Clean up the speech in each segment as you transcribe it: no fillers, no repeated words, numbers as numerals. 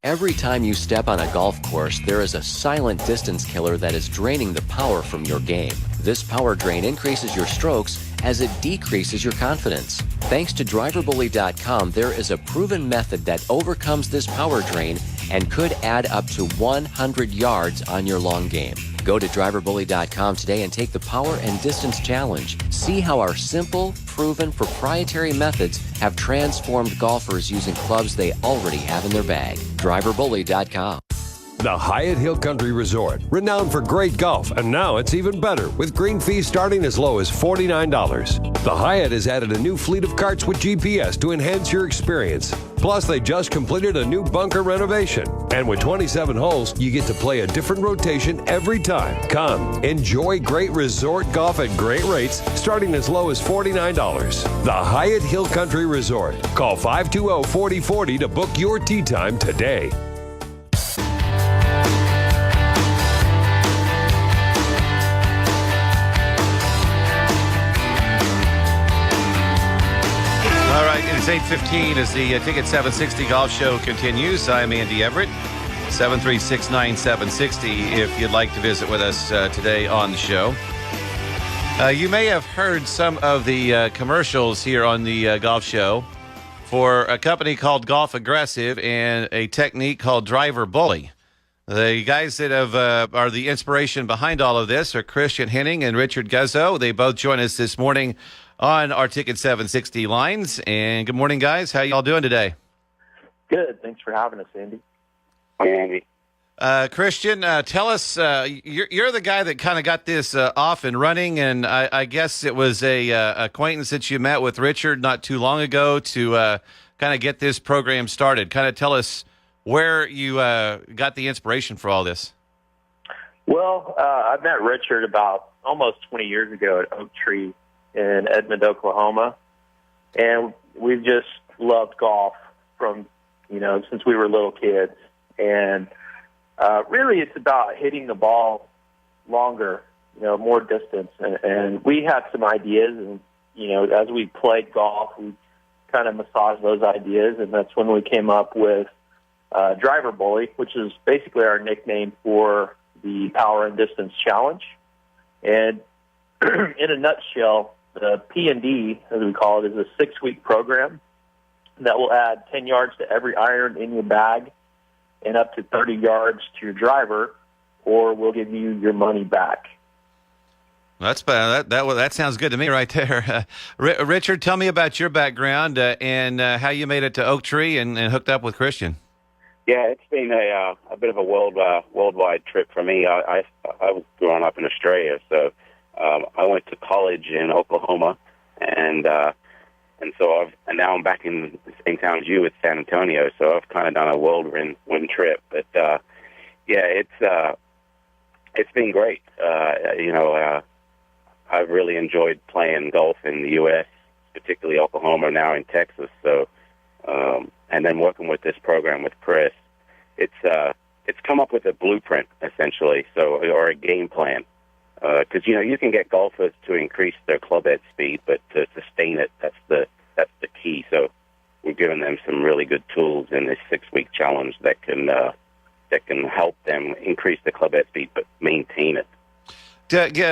Every time you step on a golf course, there is a silent distance killer that is draining the power from your game. This power drain increases your strokes as it decreases your confidence. Thanks to driverbully.com, there is a proven method that overcomes this power drain and could add up to 100 yards on your long game. Go to driverbully.com today and take the power and distance challenge. See how our simple, proven, proprietary methods have transformed golfers using clubs they already have in their bag. driverbully.com. The Hyatt Hill Country Resort, renowned for great golf, and now it's even better with green fees starting as low as $49. The Hyatt has added a new fleet of carts with GPS to enhance your experience. Plus, they just completed a new bunker renovation. And with 27 holes, you get to play a different rotation every time. Come, enjoy great resort golf at great rates, starting as low as $49. The Hyatt Hill Country Resort. Call 520-4040 to book your tee time today. All right, it's 8:15 as the Ticket 760 Golf Show continues. I'm Andy Everett, 736-9760 if you'd like to visit with us today on the show. You may have heard some of the commercials here on the golf show for a company called Golf Aggressive and a technique called Driver Bully. The guys that are the inspiration behind all of this are Christian Henning and Richard Guzzo. They both join us this morning on our Ticket 760 lines. And good morning, guys. How y'all doing today? Good. Thanks for having us, Andy. Hi, Andy. Christian, tell us, you're the guy that kind of got this off and running, and I guess it was a acquaintance that you met with Richard not too long ago to kind of get this program started. Kind of tell us where you got the inspiration for all this. Well, I met Richard about almost 20 years ago at Oak Tree in Edmond, Oklahoma, and we've just loved golf from, since we were little kids. And really it's about hitting the ball longer, more distance. And we had some ideas, and, as we played golf, we kind of massaged those ideas, and that's when we came up with Driver Bully, which is basically our nickname for the Power and Distance Challenge. And in a nutshell, the P&D, as we call it, is a 6-week program that will add 10 yards to every iron in your bag and up to 30 yards to your driver, or we'll give you your money back. That's that sounds good to me right there. Richard, tell me about your background and how you made it to Oak Tree and hooked up with Christian. Yeah, it's been a bit of a worldwide trip for me. I was growing up in Australia, so I went to college in Oklahoma, and so now I'm back in the same town as you with San Antonio. So I've kind of done a whirlwind trip, but it's been great. I've really enjoyed playing golf in the U.S., particularly Oklahoma, now in Texas. So and then working with this program with Chris, it's come up with a blueprint essentially, or a game plan. Because you can get golfers to increase their club head speed, but to sustain it, that's the key. So we're giving them some really good tools in this 6-week challenge that can help them increase the club head speed, but maintain it.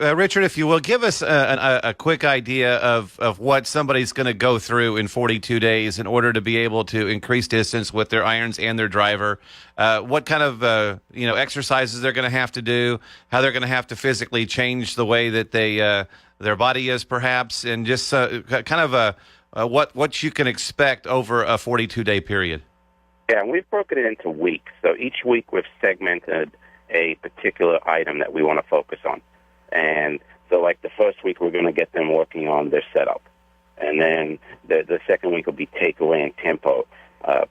Richard, if you will, give us a quick idea of what somebody's going to go through in 42 days in order to be able to increase distance with their irons and their driver. What kind of exercises they're going to have to do, how they're going to have to physically change the way that their body is, perhaps, and just kind of what you can expect over a 42-day period. Yeah, and we've broken it into weeks. So each week we've segmented a particular item that we want to focus on. And so, like, the first week, we're going to get them working on their setup. And then the second week will be takeaway and tempo.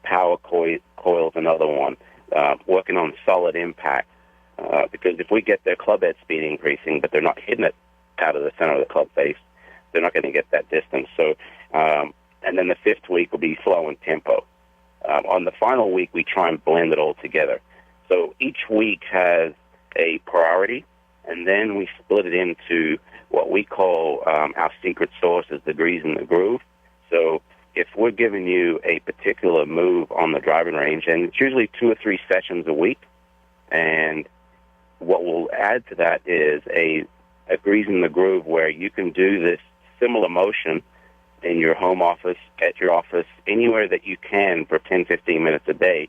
Power coil's another one. Working on solid impact. Because if we get their club head speed increasing, but they're not hitting it out of the center of the club face, they're not going to get that distance. So, and then the fifth week will be flow and tempo. On the final week, we try and blend it all together. So each week has a priority, and then we split it into what we call our secret sauce, is the grease and the groove. So if we're giving you a particular move on the driving range, and it's usually 2 or 3 sessions a week, and what we'll add to that is a Grease in the Groove where you can do this similar motion in your home office, at your office, anywhere that you can for 10, 15 minutes a day,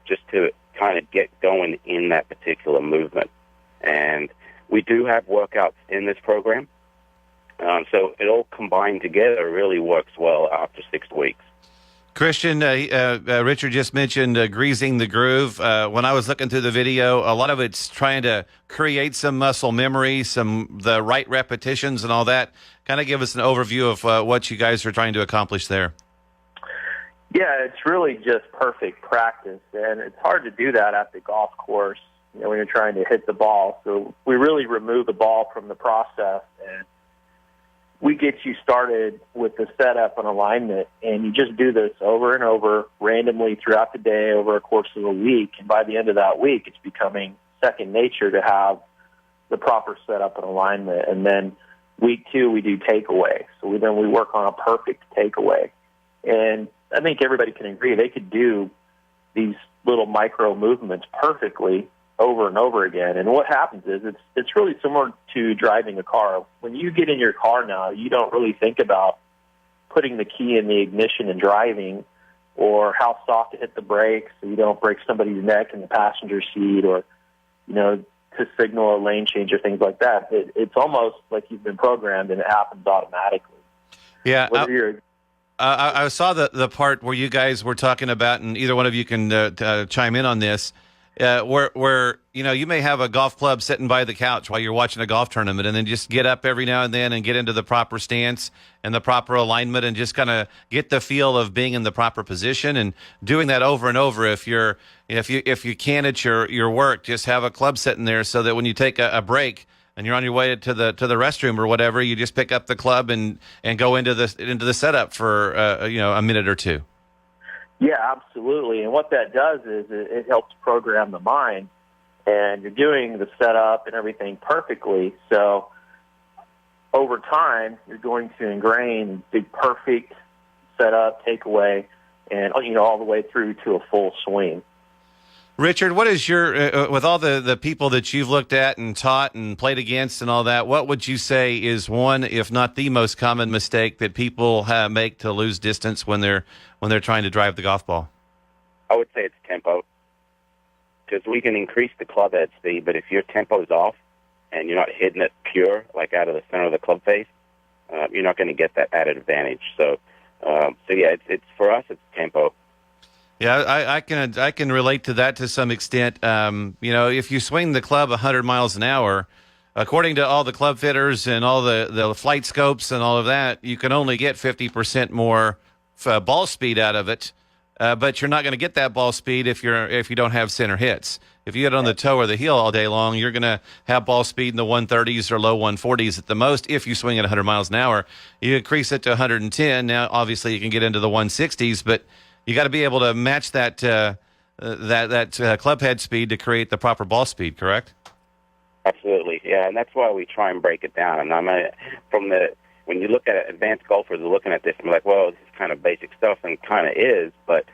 just to kind of get going in that particular movement. And we do have workouts in this program. So it all combined together really works well after 6 weeks. Christian, Richard just mentioned greasing the groove. When I was looking through the video, a lot of it's trying to create some muscle memory, the right repetitions and all that. Kind of give us an overview of what you guys are trying to accomplish there. Yeah, it's really just perfect practice, and it's hard to do that at the golf course, when you're trying to hit the ball. So we really remove the ball from the process, and we get you started with the setup and alignment, and you just do this over and over randomly throughout the day over a course of a week. And by the end of that week, it's becoming second nature to have the proper setup and alignment. And then week 2, we do takeaway. So we work on a perfect takeaway. And I think everybody can agree they could do these little micro movements perfectly over and over again. And what happens is it's really similar to driving a car. When you get in your car now, you don't really think about putting the key in the ignition and driving, or how soft to hit the brakes so you don't break somebody's neck in the passenger seat, or, to signal a lane change or things like that. It's almost like you've been programmed and it happens automatically. Yeah. I saw the part where you guys were talking about, and either one of you can chime in on this, where you may have a golf club sitting by the couch while you're watching a golf tournament, and then just get up every now and then and get into the proper stance and the proper alignment, and just kind of get the feel of being in the proper position, and doing that over and over. If you can at your work, just have a club sitting there so that when you take a break and you're on your way to the restroom or whatever, you just pick up the club and go into the setup for a minute or two. Yeah, absolutely. And what that does is it helps program the mind, and you're doing the setup and everything perfectly. So over time, you're going to ingrain the perfect setup, takeaway, and all the way through to a full swing. Richard, what is your, with all the people that you've looked at and taught and played against and all that, what would you say is one, if not the most common mistake that people make to lose distance when they're trying to drive the golf ball? I would say it's tempo, because we can increase the club head speed, but if your tempo is off and you're not hitting it pure, like out of the center of the club face, you're not going to get that added advantage. So yeah, it's for us, it's tempo. Yeah, I can relate to that to some extent. If you swing the club 100 miles an hour, according to all the club fitters and all the flight scopes and all of that, you can only get 50% more ball speed out of it. But you're not going to get that ball speed if you don't have center hits. If you get on the toe or the heel all day long, you're going to have ball speed in the 130s or low 140s at the most. If you swing at 100 miles an hour, you increase it to 110. Now, obviously, you can get into the 160s, but you got to be able to match that club head speed to create the proper ball speed, correct? Absolutely, yeah, and that's why we try and break it down. And when you look at advanced golfers are looking at this, and like, well, this is kind of basic stuff, and kind of is, but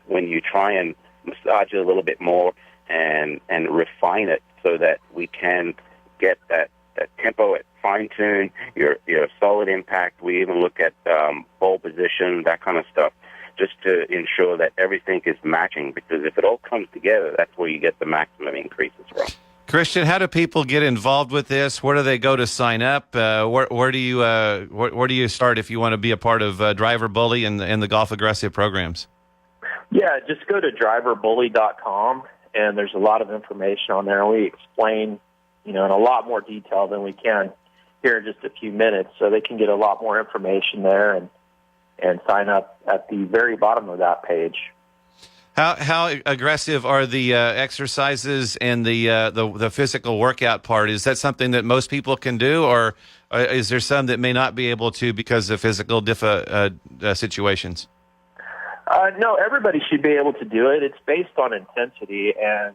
when you try and massage it a little bit more and refine it so that we can get that tempo at fine tune, your solid impact. We even look at ball position, that kind of stuff, just to ensure that everything is matching, because if it all comes together, that's where you get the maximum increases from. Christian, how do people get involved with this? Where do they go to sign up? Where do you start if you want to be a part of Driver Bully and the Golf Aggressive programs? Yeah, just go to driverbully.com, and there's a lot of information on there. We explain, in a lot more detail than we can here in just a few minutes, so they can get a lot more information there and sign up at the very bottom of that page. How aggressive are the exercises and the physical workout part? Is that something that most people can do, or is there some that may not be able to because of physical situations? No, everybody should be able to do it. It's based on intensity, and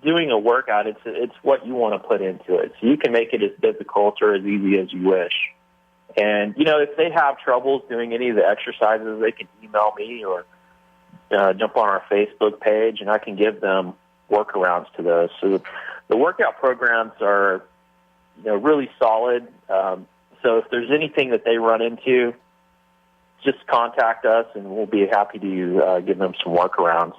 doing a workout, it's what you want to put into it. So you can make it as difficult or as easy as you wish. And, if they have troubles doing any of the exercises, they can email me or jump on our Facebook page, and I can give them workarounds to those. So the workout programs are, really solid. So if there's anything that they run into, just contact us, and we'll be happy to give them some workarounds.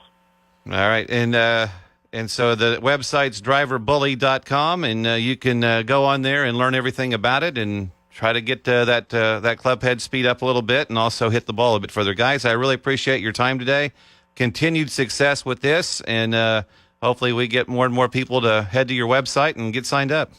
All right. And so the website's driverbully.com, and you can go on there and learn everything about it and try to get that club head speed up a little bit and also hit the ball a bit further. Guys, I really appreciate your time today. Continued success with this, and hopefully we get more and more people to head to your website and get signed up.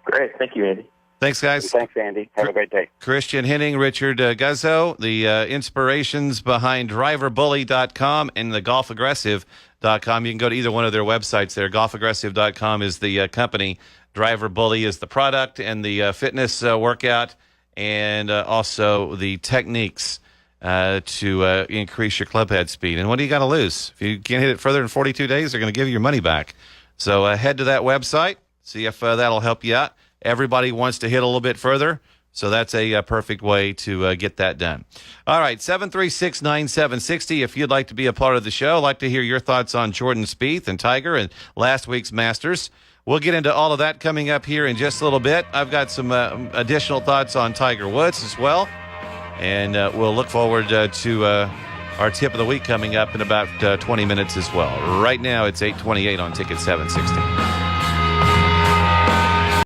Great. Thank you, Andy. Thanks, guys. Thanks, Andy. Have a great day. Christian Henning, Richard Guzzo, the inspirations behind driverbully.com and the golfaggressive.com. You can go to either one of their websites there. Golfaggressive.com is the company. Driver Bully is the product and the fitness workout, and also the techniques to increase your club head speed. And what do you got to lose? If you can't hit it further than 42 days, they're going to give you your money back. So head to that website, see if that'll help you out. Everybody wants to hit a little bit further, so that's a perfect way to get that done. All right, 736-9760. If you'd like to be a part of the show, I'd like to hear your thoughts on Jordan Spieth and Tiger and last week's Masters. We'll get into all of that coming up here in just a little bit. I've got some additional thoughts on Tiger Woods as well, and we'll look forward to our tip of the week coming up in about 20 minutes as well. Right now, it's 8:28 on Ticket 760.